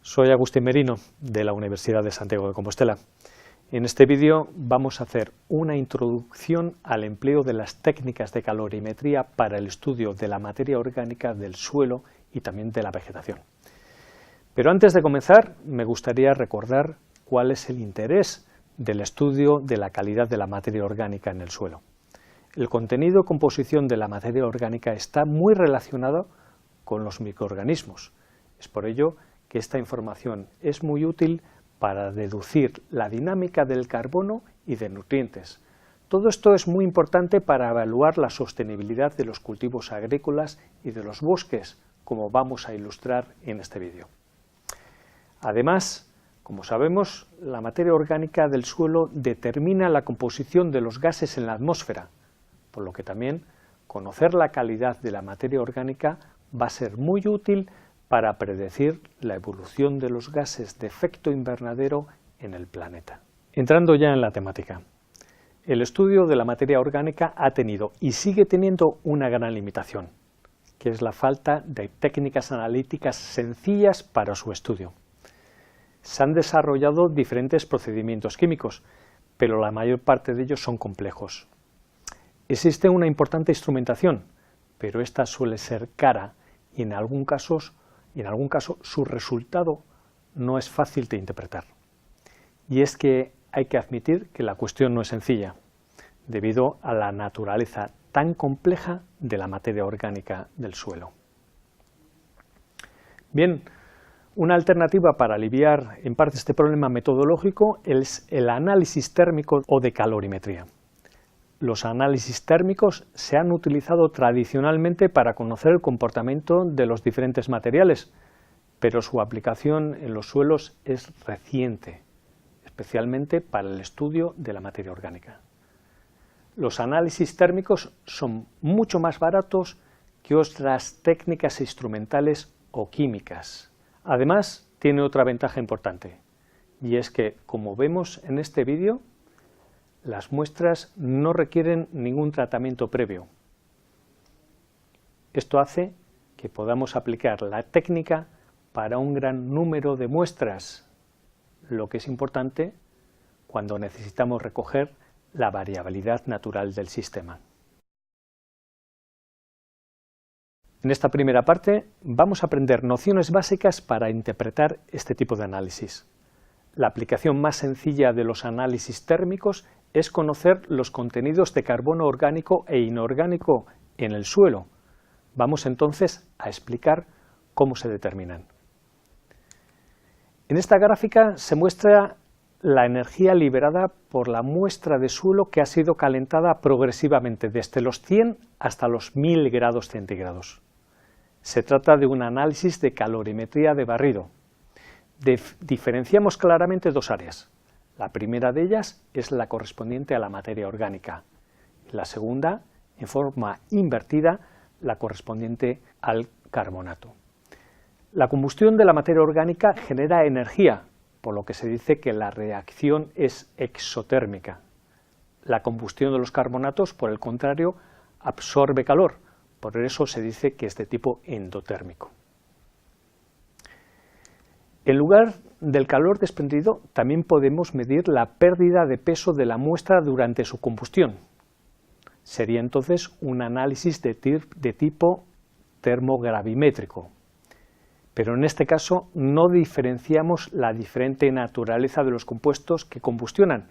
Soy Agustín Merino, de la Universidad de Santiago de Compostela. En este vídeo vamos a hacer una introducción al empleo de las técnicas de calorimetría para el estudio de la materia orgánica del suelo y también de la vegetación. Pero antes de comenzar, me gustaría recordar cuál es el interés del estudio de la calidad de la materia orgánica en el suelo. El contenido y composición de la materia orgánica está muy relacionado con los microorganismos. Es por ello que esta información es muy útil para deducir la dinámica del carbono y de nutrientes. Todo esto es muy importante para evaluar la sostenibilidad de los cultivos agrícolas y de los bosques, como vamos a ilustrar en este vídeo. Además, como sabemos, la materia orgánica del suelo determina la composición de los gases en la atmósfera, por lo que también conocer la calidad de la materia orgánica va a ser muy útil para predecir la evolución de los gases de efecto invernadero en el planeta. Entrando ya en la temática, el estudio de la materia orgánica ha tenido y sigue teniendo una gran limitación, que es la falta de técnicas analíticas sencillas para su estudio. Se han desarrollado diferentes procedimientos químicos, pero la mayor parte de ellos son complejos. Existe una importante instrumentación, pero esta suele ser cara y en algún caso su resultado no es fácil de interpretar. Y es que hay que admitir que la cuestión no es sencilla, debido a la naturaleza tan compleja de la materia orgánica del suelo. Bien, una alternativa para aliviar en parte este problema metodológico es el análisis térmico o de calorimetría. Los análisis térmicos se han utilizado tradicionalmente para conocer el comportamiento de los diferentes materiales, pero su aplicación en los suelos es reciente, especialmente para el estudio de la materia orgánica. Los análisis térmicos son mucho más baratos que otras técnicas instrumentales o químicas. Además, tiene otra ventaja importante, y es que, como vemos en este vídeo, las muestras no requieren ningún tratamiento previo. Esto hace que podamos aplicar la técnica para un gran número de muestras, lo que es importante cuando necesitamos recoger la variabilidad natural del sistema. En esta primera parte vamos a aprender nociones básicas para interpretar este tipo de análisis. La aplicación más sencilla de los análisis térmicos es conocer los contenidos de carbono orgánico e inorgánico en el suelo. Vamos entonces a explicar cómo se determinan. En esta gráfica se muestra la energía liberada por la muestra de suelo que ha sido calentada progresivamente desde los 100 hasta los 1000 grados centígrados. Se trata de un análisis de calorimetría de barrido. Diferenciamos claramente dos áreas. La primera de ellas es la correspondiente a la materia orgánica. La segunda, en forma invertida, la correspondiente al carbonato. La combustión de la materia orgánica genera energía, por lo que se dice que la reacción es exotérmica. La combustión de los carbonatos, por el contrario, absorbe calor, por eso se dice que es de tipo endotérmico. En lugar del calor desprendido, también podemos medir la pérdida de peso de la muestra durante su combustión. Sería entonces un análisis de tipo termogravimétrico. Pero en este caso no diferenciamos la diferente naturaleza de los compuestos que combustionan,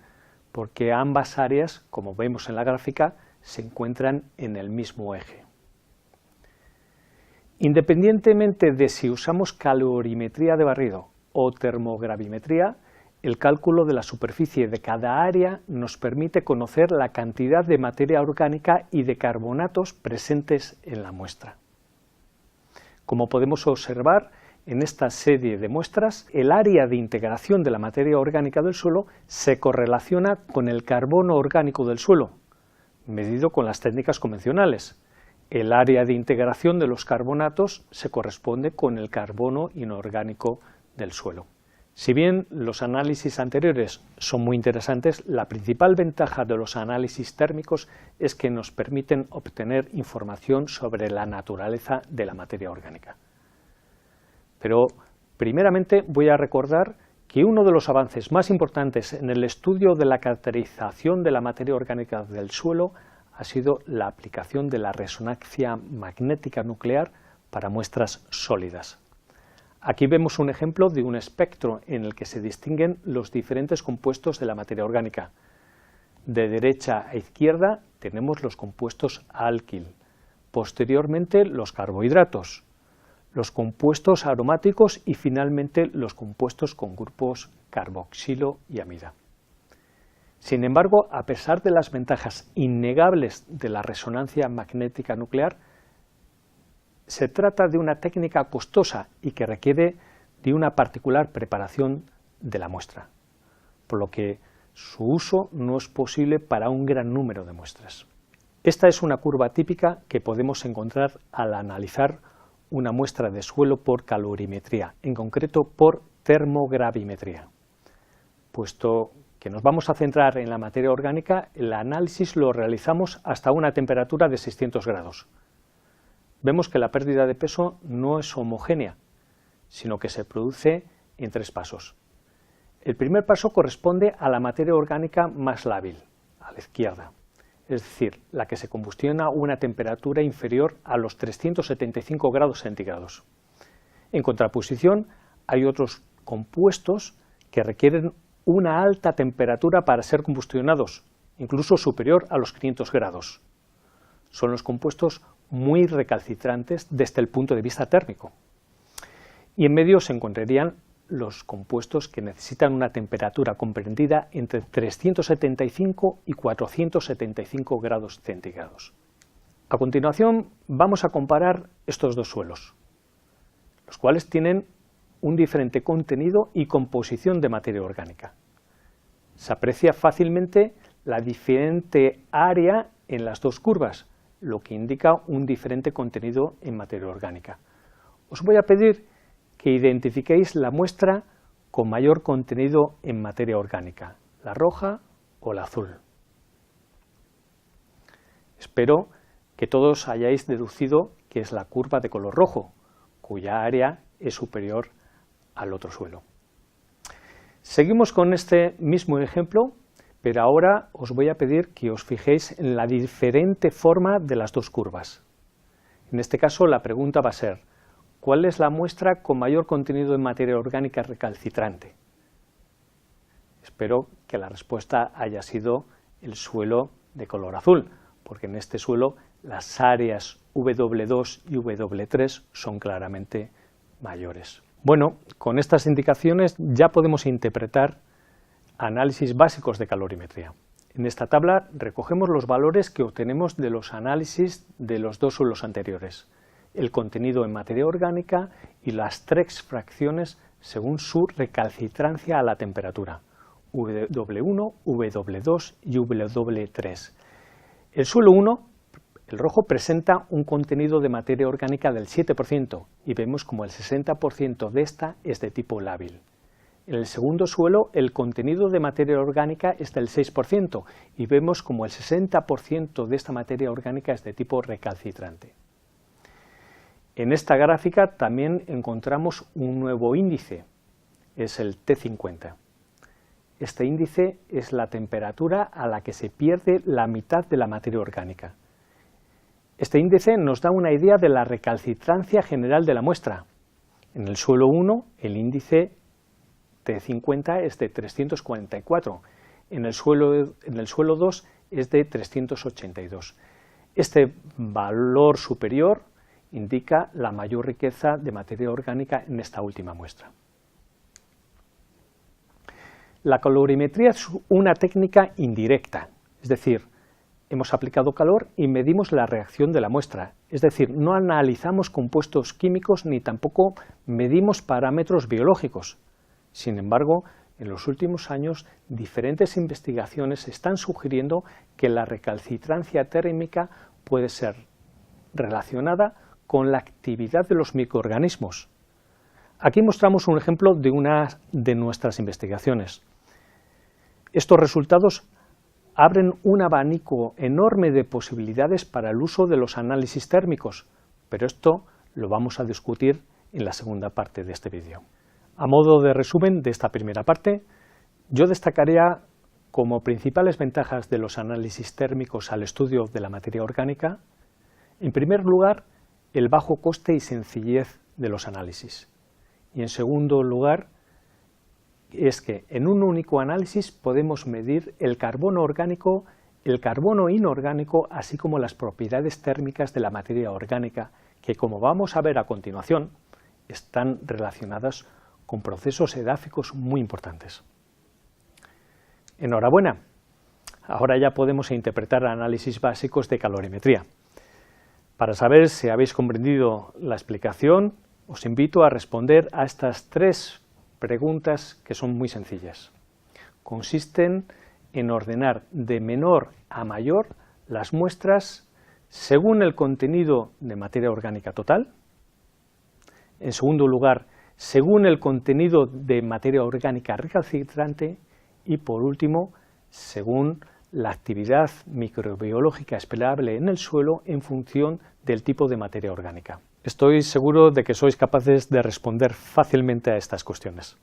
porque ambas áreas, como vemos en la gráfica, se encuentran en el mismo eje. Independientemente de si usamos calorimetría de barrido o termogravimetría, el cálculo de la superficie de cada área nos permite conocer la cantidad de materia orgánica y de carbonatos presentes en la muestra. Como podemos observar en esta serie de muestras, el área de integración de la materia orgánica del suelo se correlaciona con el carbono orgánico del suelo, medido con las técnicas convencionales. El área de integración de los carbonatos se corresponde con el carbono inorgánico del suelo. Si bien los análisis anteriores son muy interesantes, la principal ventaja de los análisis térmicos es que nos permiten obtener información sobre la naturaleza de la materia orgánica. Pero Primeramente voy a recordar que uno de los avances más importantes en el estudio de la caracterización de la materia orgánica del suelo ha sido la aplicación de la resonancia magnética nuclear para muestras sólidas. Aquí vemos un ejemplo de un espectro en el que se distinguen los diferentes compuestos de la materia orgánica. De derecha a izquierda tenemos los compuestos alquil, posteriormente los carbohidratos, los compuestos aromáticos y finalmente los compuestos con grupos carboxilo y amida. Sin embargo, a pesar de las ventajas innegables de la resonancia magnética nuclear, se trata de una técnica costosa y que requiere de una particular preparación de la muestra, por lo que su uso no es posible para un gran número de muestras. Esta es una curva típica que podemos encontrar al analizar una muestra de suelo por calorimetría, en concreto por termogravimetría. Puesto que nos vamos a centrar en la materia orgánica, el análisis lo realizamos hasta una temperatura de 600 grados. Vemos que la pérdida de peso no es homogénea, sino que se produce en 3 pasos. El primer paso corresponde a la materia orgánica más lábil, a la izquierda, es decir, la que se combustiona a una temperatura inferior a los 375 grados centígrados. En contraposición, hay otros compuestos que requieren una alta temperatura para ser combustionados, incluso superior a los 500 grados. Son los compuestos muy recalcitrantes desde el punto de vista térmico. Y en medio se encontrarían los compuestos que necesitan una temperatura comprendida entre 375 y 475 grados centígrados. A continuación vamos a comparar estos dos suelos, los cuales tienen un diferente contenido y composición de materia orgánica. Se aprecia fácilmente la diferente área en las dos curvas, lo que indica un diferente contenido en materia orgánica. Os voy a pedir que identifiquéis la muestra con mayor contenido en materia orgánica, la roja o la azul. Espero que todos hayáis deducido que es la curva de color rojo, cuya área es superior al otro suelo. Seguimos con este mismo ejemplo, pero ahora os voy a pedir que os fijéis en la diferente forma de las dos curvas. En este caso la pregunta va a ser: ¿cuál es la muestra con mayor contenido en materia orgánica recalcitrante? Espero que la respuesta haya sido el suelo de color azul, porque en este suelo las áreas W2 y W3 son claramente mayores. Bueno, con estas indicaciones ya podemos interpretar análisis básicos de calorimetría. En esta tabla recogemos los valores que obtenemos de los análisis de los dos suelos anteriores, el contenido en materia orgánica y las 3 fracciones según su recalcitrancia a la temperatura, W1, W2 y W3. El suelo 1, el rojo, presenta un contenido de materia orgánica del 7% y vemos como el 60% de esta es de tipo lábil. En el segundo suelo el contenido de materia orgánica es del 6% y vemos como el 60% de esta materia orgánica es de tipo recalcitrante. En esta gráfica también encontramos un nuevo índice, es el T50. Este índice es la temperatura a la que se pierde la mitad de la materia orgánica. Este índice nos da una idea de la recalcitrancia general de la muestra. En el suelo 1 el índice T50 es de 344, en el suelo 2 es de 382. Este valor superior indica la mayor riqueza de materia orgánica en esta última muestra. La calorimetría es una técnica indirecta, es decir, hemos aplicado calor y medimos la reacción de la muestra, es decir, no analizamos compuestos químicos ni tampoco medimos parámetros biológicos. Sin embargo, en los últimos años, diferentes investigaciones están sugiriendo que la recalcitrancia térmica puede ser relacionada con la actividad de los microorganismos. Aquí mostramos un ejemplo de una de nuestras investigaciones. Estos resultados abren un abanico enorme de posibilidades para el uso de los análisis térmicos, pero esto lo vamos a discutir en la segunda parte de este vídeo. A modo de resumen de esta primera parte, yo destacaría como principales ventajas de los análisis térmicos al estudio de la materia orgánica, en primer lugar, el bajo coste y sencillez de los análisis. Y en segundo lugar, es que en un único análisis podemos medir el carbono orgánico, el carbono inorgánico, así como las propiedades térmicas de la materia orgánica, que como vamos a ver a continuación, están relacionadas con procesos edáficos muy importantes. Enhorabuena, ahora ya podemos interpretar análisis básicos de calorimetría. Para saber si habéis comprendido la explicación, os invito a responder a estas 3 preguntas que son muy sencillas. Consisten en ordenar de menor a mayor las muestras según el contenido de materia orgánica total. En segundo lugar, según el contenido de materia orgánica recalcitrante. Y por último, según la actividad microbiológica esperable en el suelo en función del tipo de materia orgánica. Estoy seguro de que sois capaces de responder fácilmente a estas cuestiones.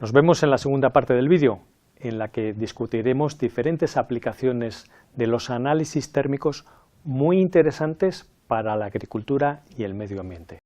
Nos vemos en la segunda parte del vídeo, en la que discutiremos diferentes aplicaciones de los análisis térmicos muy interesantes para la agricultura y el medio ambiente.